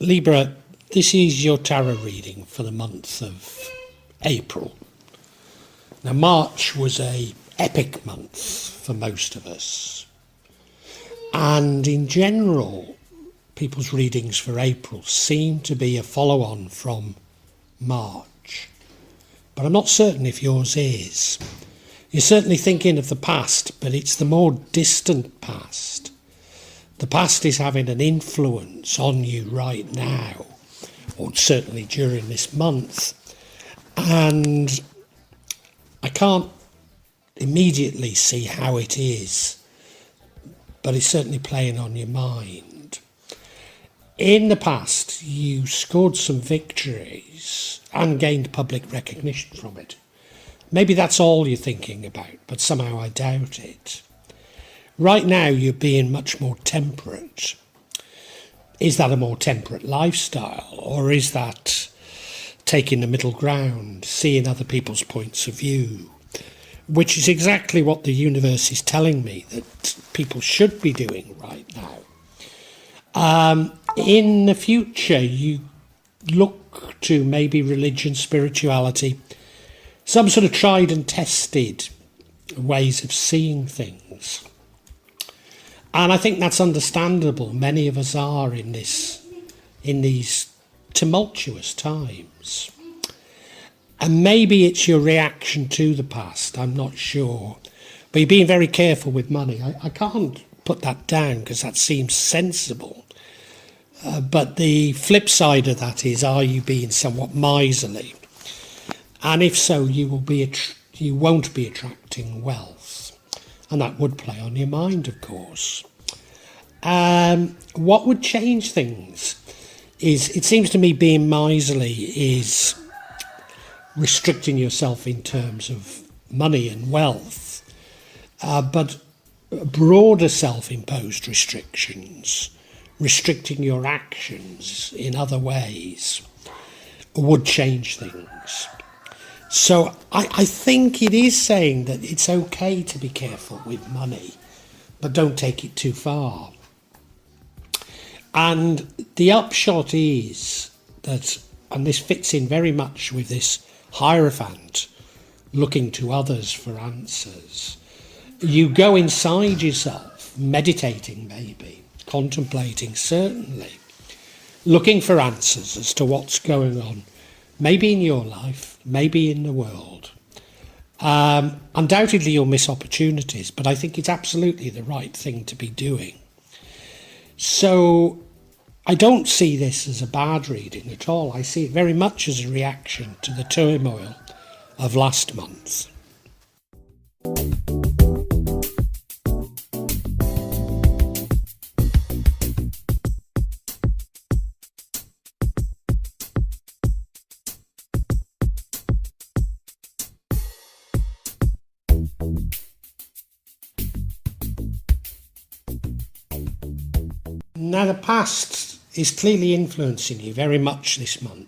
Libra, this is your tarot reading for the month of April. Now, March was an epic month for most of us. And in general, people's readings for April seem to be a follow-on from March. But I'm not certain if yours is. You're certainly thinking of the past, but it's the more distant past. The past is having an influence on you right now, or certainly during this month. And I can't immediately see how it is, but it's certainly playing on your mind. In the past, you scored some victories and gained public recognition from it. Maybe that's all you're thinking about, but somehow I doubt it. Right now, you're being much more temperate. Is that a more temperate lifestyle, or is that taking the middle ground, seeing other people's points of view, which is exactly what the universe is telling me that people should be doing right now. In the future, you look to maybe religion, spirituality, some sort of tried and tested ways of seeing things. And I think that's understandable. Many of us are in these tumultuous times. And maybe it's your reaction to the past, I'm not sure. But you're being very careful with money. I can't put that down because that seems sensible. But the flip side of that is, are you being somewhat miserly? And if so, you won't be attracting wealth. And that would play on your mind, of course. What would change things is, it seems to me, being miserly is restricting yourself in terms of money and wealth, but broader self-imposed restrictions, restricting your actions in other ways, would change things. So I think it is saying that it's okay to be careful with money, but don't take it too far. And the upshot is that, and this fits in very much with this Hierophant looking to others for answers, you go inside yourself, meditating maybe, contemplating certainly, looking for answers as to what's going on, maybe in your life, maybe in the world. Undoubtedly you'll miss opportunities, but I think it's absolutely the right thing to be doing. So I don't see this as a bad reading at all. I see it very much as a reaction to the turmoil of last month. Now, the past is clearly influencing you very much this month.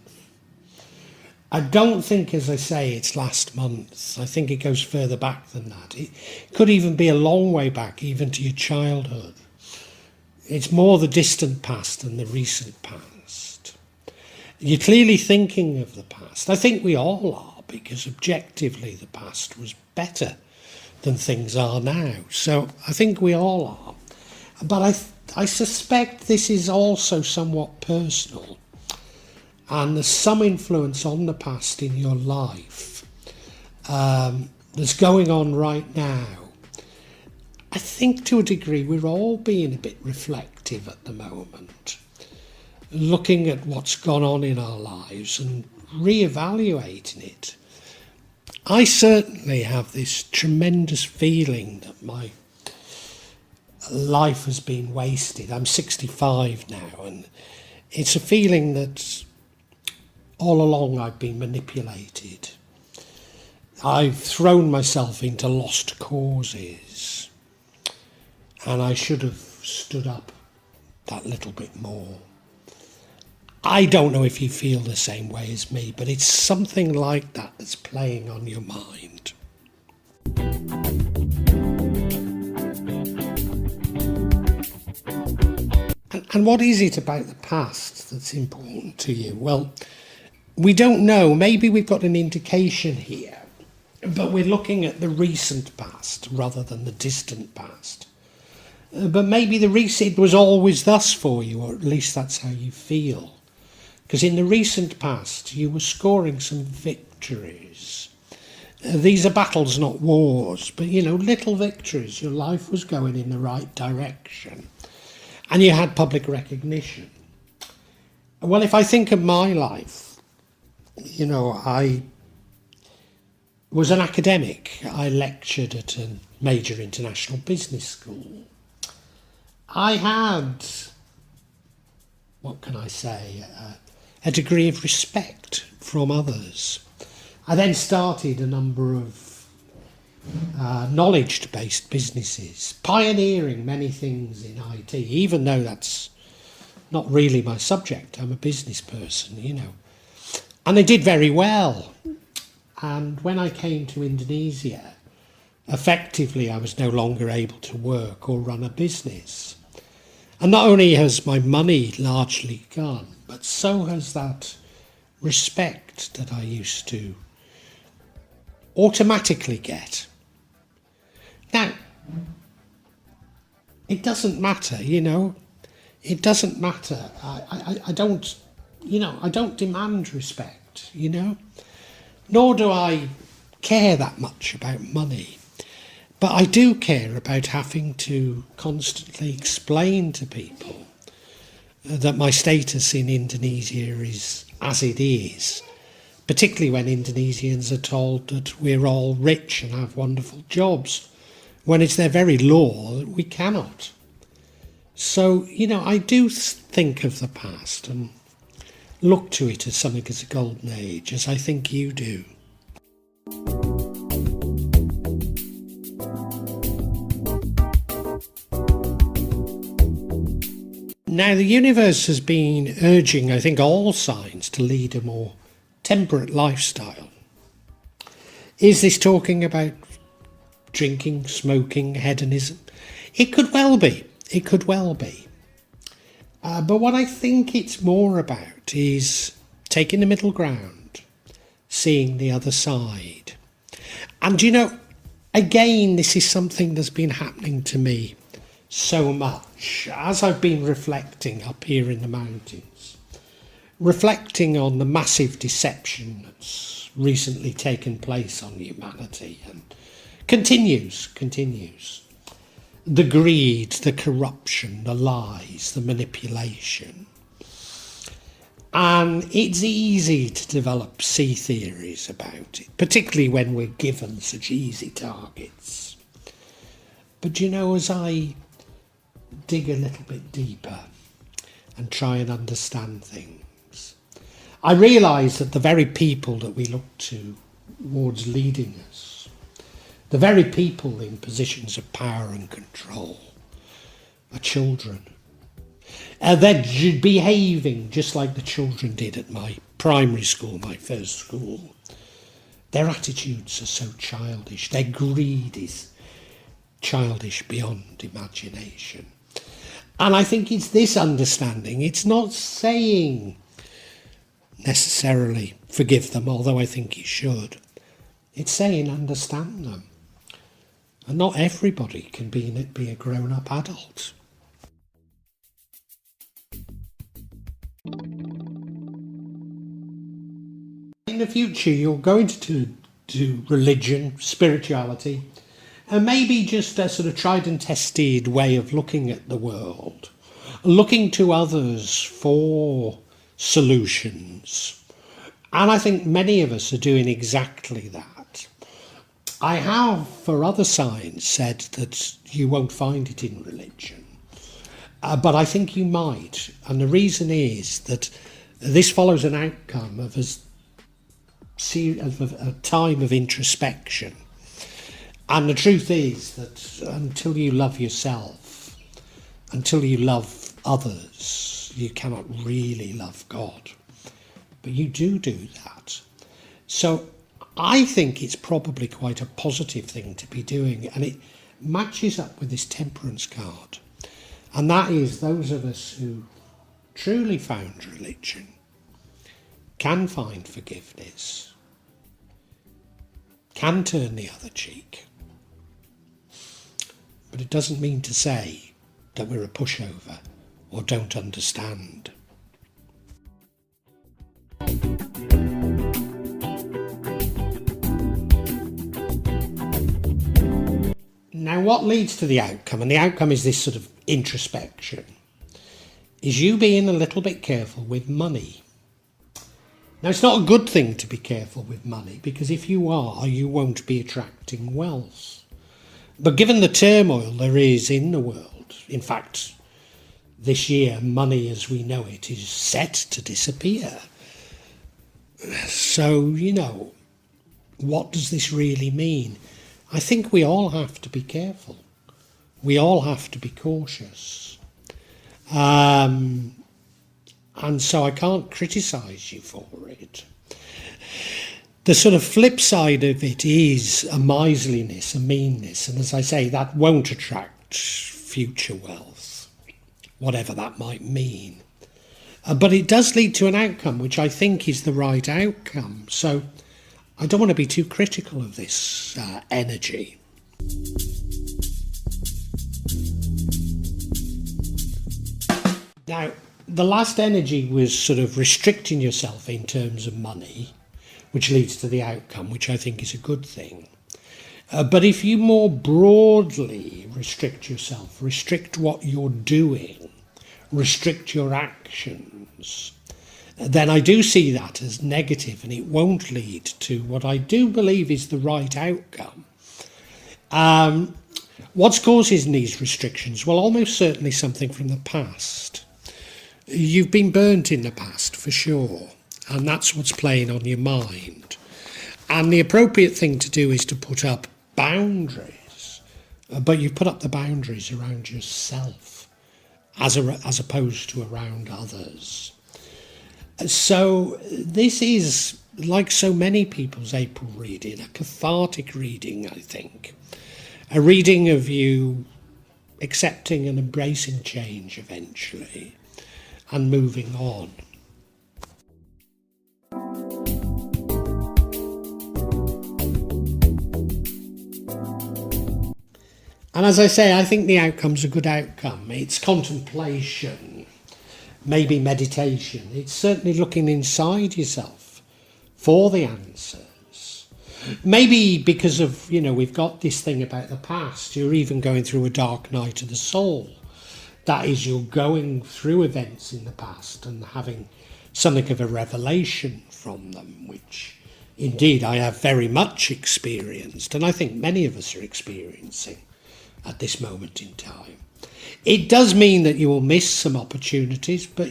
I don't think, as I say, it's last month. I think it goes further back than that. It could even be a long way back, even to your childhood. It's more the distant past than the recent past. You're clearly thinking of the past. I think we all are, because objectively the past was better than things are now. So I think we all are. But I suspect this is also somewhat personal, and there's some influence on the past in your life that's going on right now. I think to a degree we're all being a bit reflective at the moment, looking at what's gone on in our lives and re-evaluating it. I certainly have this tremendous feeling that my life has been wasted. I'm 65 now, and it's a feeling that all along I've been manipulated. I've thrown myself into lost causes, and I should have stood up that little bit more. I don't know if you feel the same way as me, but it's something like that that's playing on your mind. And what is it about the past that's important to you? Well, we don't know. Maybe we've got an indication here, but we're looking at the recent past rather than the distant past. But maybe the recent was always thus for you, or at least that's how you feel. Because in the recent past, you were scoring some victories. These are battles, not wars, but, little victories. Your life was going in the right direction. And you had public recognition. Well, if I think of my life, I was an academic. I lectured at a major international business school. I had, what can I say, a degree of respect from others. I then started a number of knowledge-based businesses, pioneering many things in IT, even though that's not really my subject. I'm a business person, And they did very well. And when I came to Indonesia, effectively I was no longer able to work or run a business. And not only has my money largely gone, but so has that respect that I used to automatically get. Now, it doesn't matter, It doesn't matter. I don't demand respect, Nor do I care that much about money. But I do care about having to constantly explain to people that my status in Indonesia is as it is, particularly when Indonesians are told that we're all rich and have wonderful jobs, when it's their very law that we cannot. So, I do think of the past and look to it as something as a golden age, as I think you do. Now, the universe has been urging, I think, all signs to lead a more temperate lifestyle. Is this talking about drinking, smoking, hedonism? It could well be. It could well be. But what I think it's more about is taking the middle ground, seeing the other side. And, again, this is something that's been happening to me so much as I've been reflecting up here in the mountains, reflecting on the massive deception that's recently taken place on humanity and continues. The greed, the corruption, the lies, the manipulation. And it's easy to develop sea theories about it, particularly when we're given such easy targets. But as I dig a little bit deeper and try and understand things, I realise that the very people that we look towards leading us, the very people in positions of power and control, are children. They're behaving just like the children did at my primary school, my first school. Their attitudes are so childish. Their greed is childish beyond imagination. And I think it's this understanding. It's not saying necessarily forgive them, although I think you should. It's saying understand them. And not everybody can be a grown-up adult. In the future, you're going to do religion, spirituality, and maybe just a sort of tried and tested way of looking at the world, looking to others for solutions. And I think many of us are doing exactly that. I have, for other signs, said that you won't find it in religion. But I think you might. And the reason is that this follows an outcome of a time of introspection. And the truth is that until you love yourself, until you love others, you cannot really love God. But you do that. So I think it's probably quite a positive thing to be doing, and it matches up with this temperance card. And that is those of us who truly found religion can find forgiveness, can turn the other cheek. But it doesn't mean to say that we're a pushover or don't understand. Now, what leads to the outcome, and the outcome is this sort of introspection, is you being a little bit careful with money. Now, it's not a good thing to be careful with money, because if you are, you won't be attracting wealth. But given the turmoil there is in the world, in fact, this year, money as we know it is set to disappear. So, what does this really mean? I think we all have to be careful. We all have to be cautious. And so I can't criticise you for it. The sort of flip side of it is a miserliness, a meanness, and as I say, that won't attract future wealth, whatever that might mean. But it does lead to an outcome, which I think is the right outcome. So I don't want to be too critical of this energy. Now, the last energy was sort of restricting yourself in terms of money, which leads to the outcome, which I think is a good thing. But if you more broadly restrict yourself, restrict what you're doing, restrict your actions, then I do see that as negative, and it won't lead to what I do believe is the right outcome. What's causing these restrictions? Well, almost certainly something from the past. You've been burnt in the past, for sure, and that's what's playing on your mind. And the appropriate thing to do is to put up boundaries, but you put up the boundaries around yourself as opposed to around others. So this is, like so many people's April reading, a cathartic reading, I think. A reading of you accepting and embracing change eventually and moving on. And as I say, I think the outcome's a good outcome. It's contemplation, maybe meditation. It's certainly looking inside yourself for the answers. Maybe because of, we've got this thing about the past. You're even going through a dark night of the soul. That is, you're going through events in the past and having something of a revelation from them, which indeed I have very much experienced, and I think many of us are experiencing at this moment in time. It does mean that you will miss some opportunities, but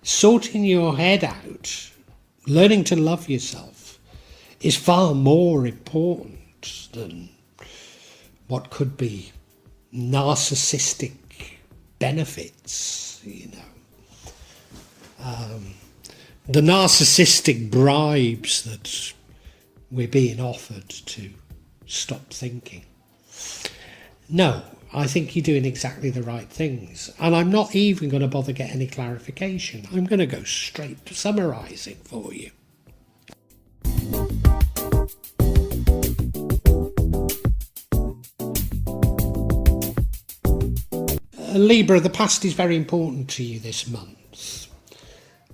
sorting your head out, learning to love yourself is far more important than what could be narcissistic benefits, the narcissistic bribes that we're being offered to stop thinking. No, I think you're doing exactly the right things. And I'm not even going to bother get any clarification. I'm going to go straight to summarising for you. Libra, the past is very important to you this month.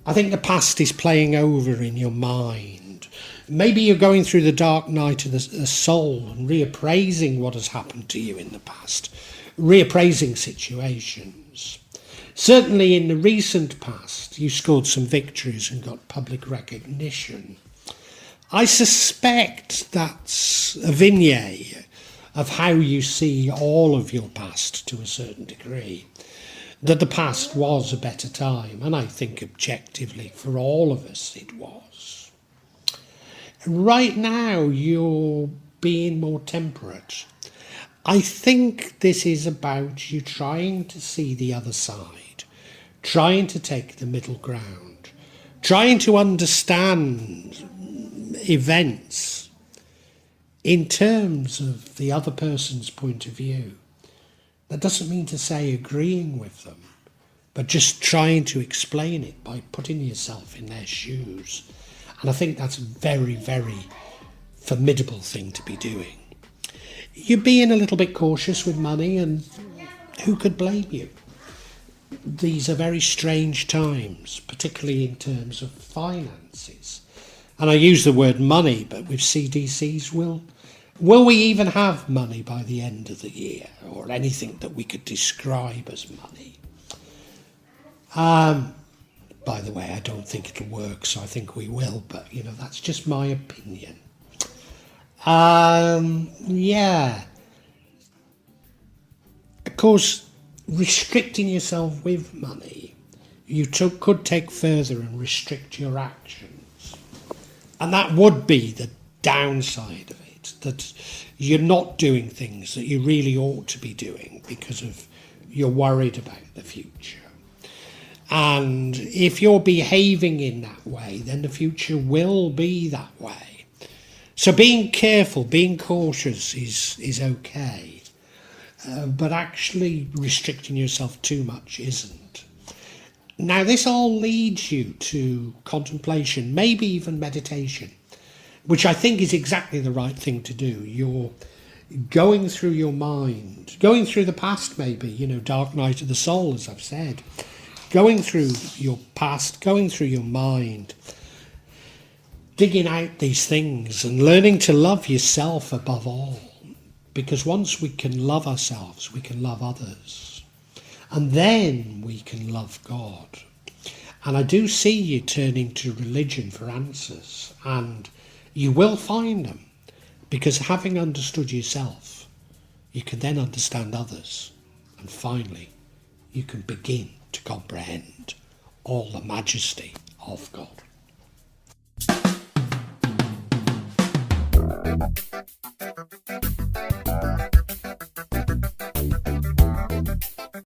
I think the past is playing over in your mind. Maybe you're going through the dark night of the soul and reappraising what has happened to you in the past, reappraising situations. Certainly in the recent past, you scored some victories and got public recognition. I suspect that's a vignette of how you see all of your past to a certain degree, that the past was a better time, and I think objectively for all of us it was. Right now you're being more temperate. I think this is about you trying to see the other side, trying to take the middle ground, trying to understand events in terms of the other person's point of view. That doesn't mean to say agreeing with them, but just trying to explain it by putting yourself in their shoes. And I think that's a very, very formidable thing to be doing. You're being a little bit cautious with money, and who could blame you? These are very strange times, particularly in terms of finances. And I use the word money, but with CDCs, will we even have money by the end of the year, or anything that we could describe as money? By the way, I don't think it'll work, so I think we will, but that's just my opinion. Yeah. Of course, restricting yourself with money, you could take further and restrict your actions. And that would be the downside of it, that you're not doing things that you really ought to be doing because of you're worried about the future. And if you're behaving in that way, then the future will be that way. So being careful, being cautious is okay. But actually restricting yourself too much isn't. Now, this all leads you to contemplation, maybe even meditation, which I think is exactly the right thing to do. You're going through your mind, going through the past maybe, dark night of the soul, as I've said. Going through your past, going through your mind, digging out these things and learning to love yourself above all. Because once we can love ourselves, we can love others. And then we can love God. And I do see you turning to religion for answers. And you will find them. Because having understood yourself, you can then understand others. And finally, you can begin to comprehend all the majesty of God.